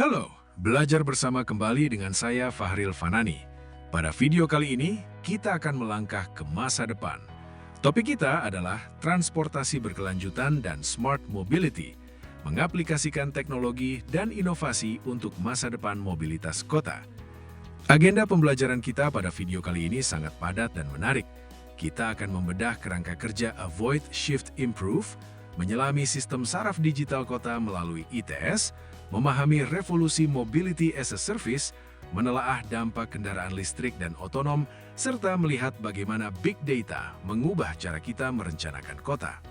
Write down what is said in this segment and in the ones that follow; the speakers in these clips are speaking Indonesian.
Halo, belajar bersama kembali dengan saya Fahril Fanani. Pada video kali ini, kita akan melangkah ke masa depan. Topik kita adalah transportasi berkelanjutan dan smart mobility, mengaplikasikan teknologi dan inovasi untuk masa depan mobilitas kota. Agenda pembelajaran kita pada video kali ini sangat padat dan menarik. Kita akan membedah kerangka kerja Avoid, Shift, Improve, menyelami sistem saraf digital kota melalui ITS, memahami revolusi mobility as a service, menelaah dampak kendaraan listrik dan otonom, serta melihat bagaimana big data mengubah cara kita merencanakan kota.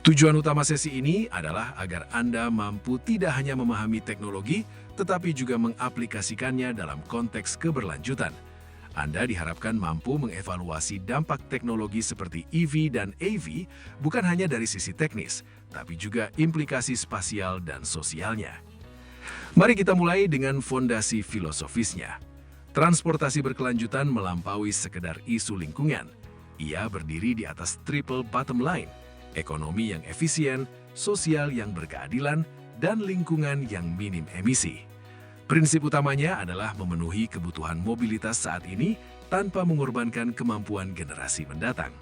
Tujuan utama sesi ini adalah agar Anda mampu tidak hanya memahami teknologi, tetapi juga mengaplikasikannya dalam konteks keberlanjutan. Anda diharapkan mampu mengevaluasi dampak teknologi seperti EV dan AV bukan hanya dari sisi teknis, tapi juga implikasi spasial dan sosialnya. Mari kita mulai dengan fondasi filosofisnya. Transportasi berkelanjutan melampaui sekedar isu lingkungan. Ia berdiri di atas triple bottom line, ekonomi yang efisien, sosial yang berkeadilan, dan lingkungan yang minim emisi. Prinsip utamanya adalah memenuhi kebutuhan mobilitas saat ini tanpa mengorbankan kemampuan generasi mendatang.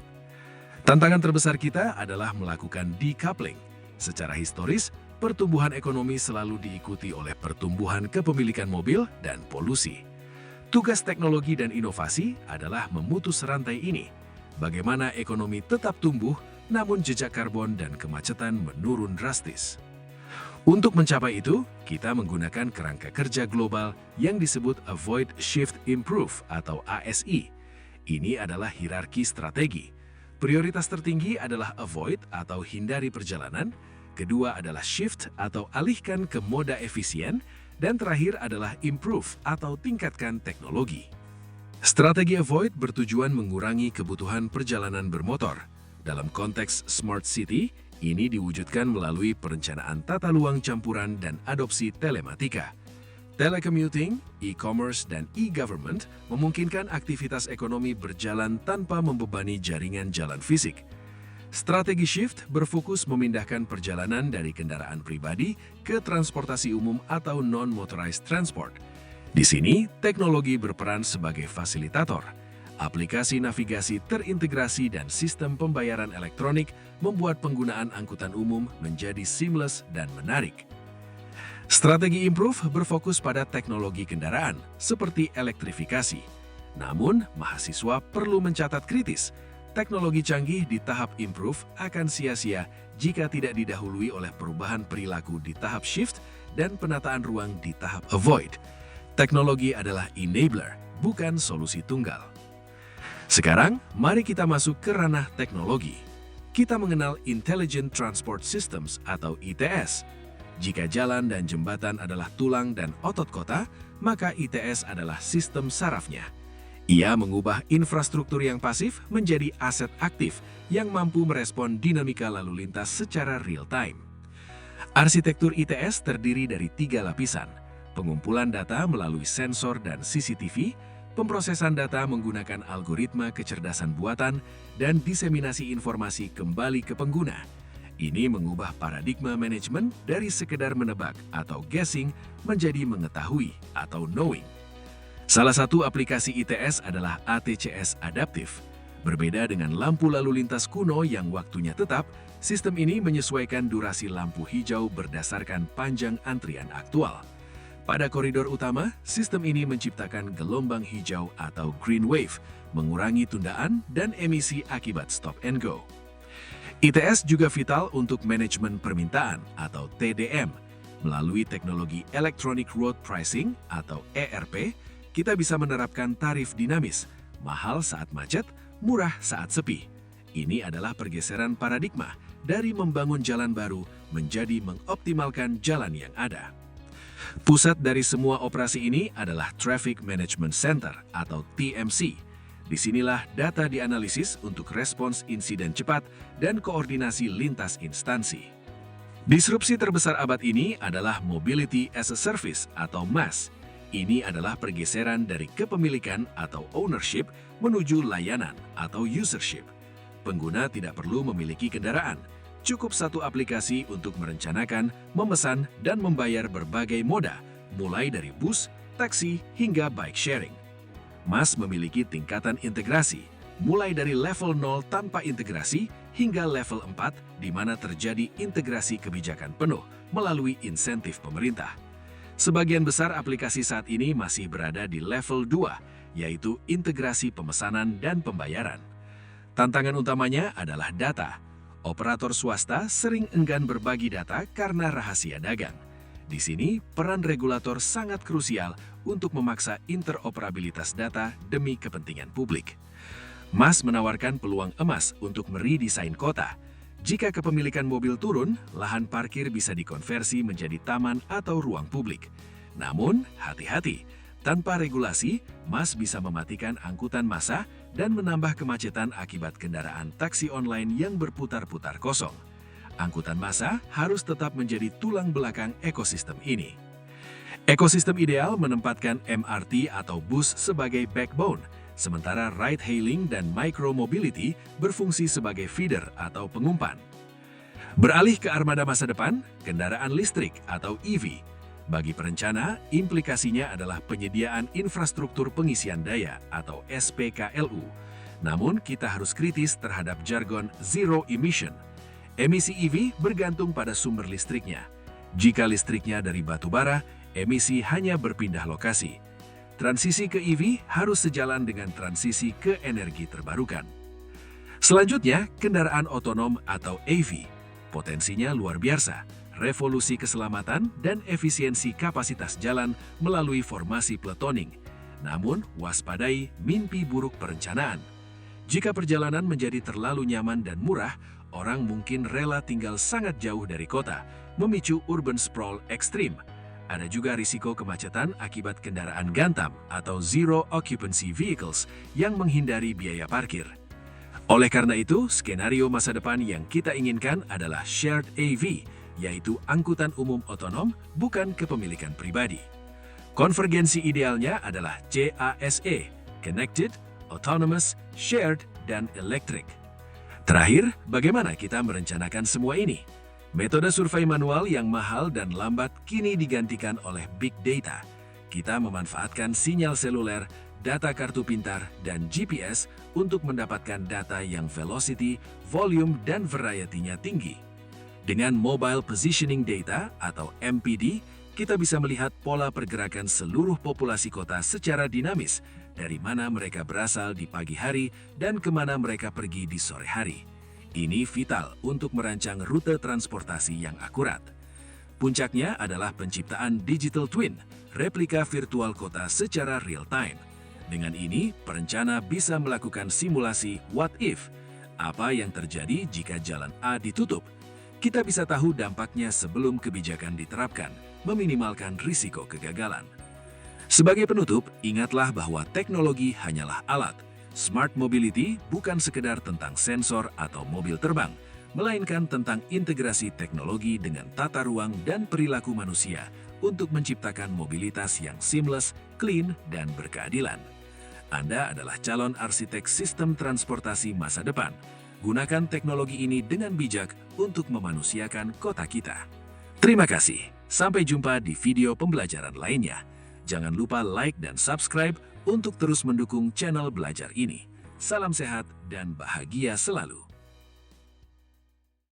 Tantangan terbesar kita adalah melakukan decoupling. Secara historis, pertumbuhan ekonomi selalu diikuti oleh pertumbuhan kepemilikan mobil dan polusi. Tugas teknologi dan inovasi adalah memutus rantai ini. Bagaimana ekonomi tetap tumbuh, namun jejak karbon dan kemacetan menurun drastis. Untuk mencapai itu, kita menggunakan kerangka kerja global yang disebut Avoid, Shift, Improve atau ASI. Ini adalah hierarki strategi. Prioritas tertinggi adalah avoid atau hindari perjalanan, kedua adalah shift atau alihkan ke moda efisien, dan terakhir adalah improve atau tingkatkan teknologi. Strategi avoid bertujuan mengurangi kebutuhan perjalanan bermotor. Dalam konteks smart city, ini diwujudkan melalui perencanaan tata ruang campuran dan adopsi telematika. Telecommuting, e-commerce, dan e-government memungkinkan aktivitas ekonomi berjalan tanpa membebani jaringan jalan fisik. Strategi shift berfokus memindahkan perjalanan dari kendaraan pribadi ke transportasi umum atau non-motorized transport. Di sini, teknologi berperan sebagai fasilitator. Aplikasi navigasi terintegrasi dan sistem pembayaran elektronik membuat penggunaan angkutan umum menjadi seamless dan menarik. Strategi improve berfokus pada teknologi kendaraan, seperti elektrifikasi. Namun, mahasiswa perlu mencatat kritis, teknologi canggih di tahap improve akan sia-sia jika tidak didahului oleh perubahan perilaku di tahap shift dan penataan ruang di tahap avoid. Teknologi adalah enabler, bukan solusi tunggal. Sekarang, mari kita masuk ke ranah teknologi. Kita mengenal Intelligent Transport Systems atau ITS. Jika jalan dan jembatan adalah tulang dan otot kota, maka ITS adalah sistem sarafnya. Ia mengubah infrastruktur yang pasif menjadi aset aktif yang mampu merespon dinamika lalu lintas secara real-time. Arsitektur ITS terdiri dari 3 lapisan: pengumpulan data melalui sensor dan CCTV, pemrosesan data menggunakan algoritma kecerdasan buatan, dan diseminasi informasi kembali ke pengguna. Ini mengubah paradigma manajemen dari sekedar menebak atau guessing menjadi mengetahui atau knowing. Salah satu aplikasi ITS adalah ATCS Adaptif. Berbeda dengan lampu lalu lintas kuno yang waktunya tetap, sistem ini menyesuaikan durasi lampu hijau berdasarkan panjang antrian aktual. Pada koridor utama, sistem ini menciptakan gelombang hijau atau green wave, mengurangi tundaan dan emisi akibat stop and go. ITS juga vital untuk manajemen permintaan atau TDM. Melalui teknologi Electronic Road Pricing atau ERP, kita bisa menerapkan tarif dinamis, mahal saat macet, murah saat sepi. Ini adalah pergeseran paradigma dari membangun jalan baru menjadi mengoptimalkan jalan yang ada. Pusat dari semua operasi ini adalah Traffic Management Center atau TMC. Disinilah data dianalisis untuk respons insiden cepat dan koordinasi lintas instansi. Disrupsi terbesar abad ini adalah Mobility as a Service atau MaaS. Ini adalah pergeseran dari kepemilikan atau ownership menuju layanan atau usership. Pengguna tidak perlu memiliki kendaraan, cukup satu aplikasi untuk merencanakan, memesan, dan membayar berbagai moda, mulai dari bus, taksi, hingga bike sharing. Mas memiliki tingkatan integrasi, mulai dari level 0 tanpa integrasi hingga level 4 di mana terjadi integrasi kebijakan penuh melalui insentif pemerintah. Sebagian besar aplikasi saat ini masih berada di level 2, yaitu integrasi pemesanan dan pembayaran. Tantangan utamanya adalah data. Operator swasta sering enggan berbagi data karena rahasia dagang. Di sini, peran regulator sangat krusial untuk memaksa interoperabilitas data demi kepentingan publik. Mas menawarkan peluang emas untuk meredesain kota. Jika kepemilikan mobil turun, lahan parkir bisa dikonversi menjadi taman atau ruang publik. Namun, hati-hati, tanpa regulasi, Mas bisa mematikan angkutan massa dan menambah kemacetan akibat kendaraan taksi online yang berputar-putar kosong. Angkutan massa harus tetap menjadi tulang belakang ekosistem ini. Ekosistem ideal menempatkan MRT atau bus sebagai backbone, sementara ride-hailing dan micro-mobility berfungsi sebagai feeder atau pengumpan. Beralih ke armada masa depan, kendaraan listrik atau EV. Bagi perencana, implikasinya adalah penyediaan infrastruktur pengisian daya atau SPKLU. Namun, kita harus kritis terhadap jargon zero emission. Emisi EV bergantung pada sumber listriknya. Jika listriknya dari batu bara, emisi hanya berpindah lokasi. Transisi ke EV harus sejalan dengan transisi ke energi terbarukan. Selanjutnya, kendaraan otonom atau AV. Potensinya luar biasa, revolusi keselamatan dan efisiensi kapasitas jalan melalui formasi platoning. Namun, waspadai mimpi buruk perencanaan. Jika perjalanan menjadi terlalu nyaman dan murah, orang mungkin rela tinggal sangat jauh dari kota, memicu urban sprawl ekstrim. Ada juga risiko kemacetan akibat kendaraan gantam atau zero occupancy vehicles yang menghindari biaya parkir. Oleh karena itu, skenario masa depan yang kita inginkan adalah shared AV, yaitu angkutan umum otonom bukan kepemilikan pribadi. Konvergensi idealnya adalah CASE, Connected, Autonomous, Shared, dan Electric. Terakhir, bagaimana kita merencanakan semua ini? Metode survei manual yang mahal dan lambat kini digantikan oleh Big Data. Kita memanfaatkan sinyal seluler, data kartu pintar, dan GPS untuk mendapatkan data yang velocity, volume, dan variety-nya tinggi. Dengan Mobile Positioning Data atau MPD, kita bisa melihat pola pergerakan seluruh populasi kota secara dinamis, dari mana mereka berasal di pagi hari dan kemana mereka pergi di sore hari. Ini vital untuk merancang rute transportasi yang akurat. Puncaknya adalah penciptaan Digital Twin, replika virtual kota secara real-time. Dengan ini, perencana bisa melakukan simulasi what if. Apa yang terjadi jika jalan A ditutup? Kita bisa tahu dampaknya sebelum kebijakan diterapkan, meminimalkan risiko kegagalan. Sebagai penutup, ingatlah bahwa teknologi hanyalah alat. Smart mobility bukan sekedar tentang sensor atau mobil terbang, melainkan tentang integrasi teknologi dengan tata ruang dan perilaku manusia untuk menciptakan mobilitas yang seamless, clean, dan berkeadilan. Anda adalah calon arsitek sistem transportasi masa depan. Gunakan teknologi ini dengan bijak untuk memanusiakan kota kita. Terima kasih. Sampai jumpa di video pembelajaran lainnya. Jangan lupa like dan subscribe untuk terus mendukung channel belajar ini. Salam sehat dan bahagia selalu.